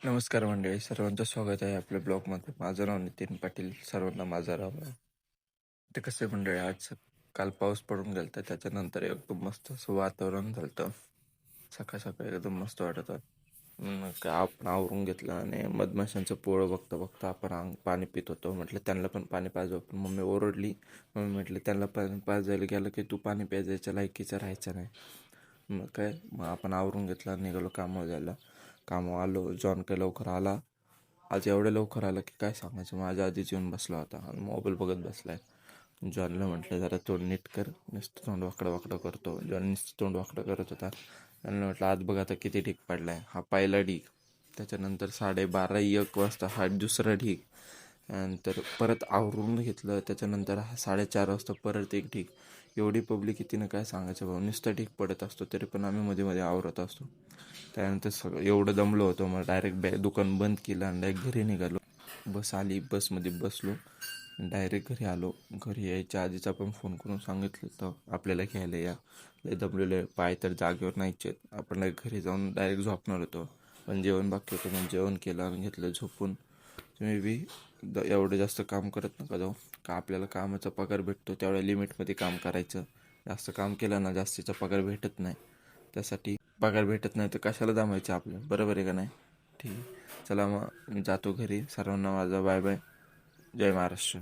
नमस्कार मंडळी, सर्वांचं स्वागत आहे आपल्या ब्लॉगमध्ये. माझं नाव नितीन पाटील, सर्वांना माझा राव. ते कसे मंडळी, काल पाऊस पडून गेलता, त्याच्यानंतर एकदम मस्त असं वातावरण झालं. सकाळ सकाळी एकदम मस्त वाटत होतं. मग काय आपण आवरून घेतलं आणि मधमाशांचं पोळं बघता बघता आपण पाणी पित होतो. म्हटलं त्यांना पण पाणी पाजव, पण मम्मी ओरडली. मम्मी म्हटलं त्यांना पाणी पाजायला गेलं की तू पाणी प्यायच्या लायकीचं राहायचं नाही. मग आपण आवरून घेतलं, निघालो कामावर जायला. कामावर आलो, जॉन काही लवकर आला. आज एवढं लवकर आलं की काय सांगायचं. माझ्या आधीच येऊन बसला होता आणि मोबाईल बघत बसलाय. जॉनला म्हटलं जरा तोंड नीट कर, नुसतं तोंड वाकडं वाकडं करतो. जॉन नुसतं तोंड वाकडं करत होता. त्यांना म्हटलं आज बघ आता किती ढीक पडलाय. हा पहिला ढीक, त्याच्यानंतर 12:30-1 वाजता हा दुसरा ढीक, नंतर परत आवरून घेतलं. त्याच्यानंतर 4:30 वाजता परत एक ढीक. एवढी पब्लिक येते ना, काय सांगायचं भाऊ. नुसता ढीक पडत असतो तरी पण आम्ही मध्ये मध्ये आवरत असतो. त्यानंतर सगळं एवढं दमलो होतो, मग डायरेक्ट दुकान बंद केलं आणि डायरेक्ट घरी निघालो. बस आली, बसमध्ये बसलो, डायरेक्ट घरी आलो. घरी यायच्या आधीच आपण फोन करून सांगितलं तर आपल्याला घ्यायला या. लय दमलेले पाय तर जागेवर नाहीचे. आपण घरी जाऊन डायरेक्ट झोपणार होतो, पण जेवण बाकी होतं. मग जेवण केलं आणि घेतलं झोपून. तुम्ही बी एवढं जास्त काम करत नका जाऊ, का आपल्याला कामाचा पगार भेटतो तेवढ्या लिमिटमध्ये काम करायचं. जास्त काम केलं ना जास्तीचा पगार भेटत नाही. त्यासाठी पगार भेटत नाही तर कशाला जमायचं आपलं, बरोबर आहे का नाही? ठीक आहे, चला मग मी जातो घरी. सर्वांना माझा बाय बाय. जय महाराष्ट्र.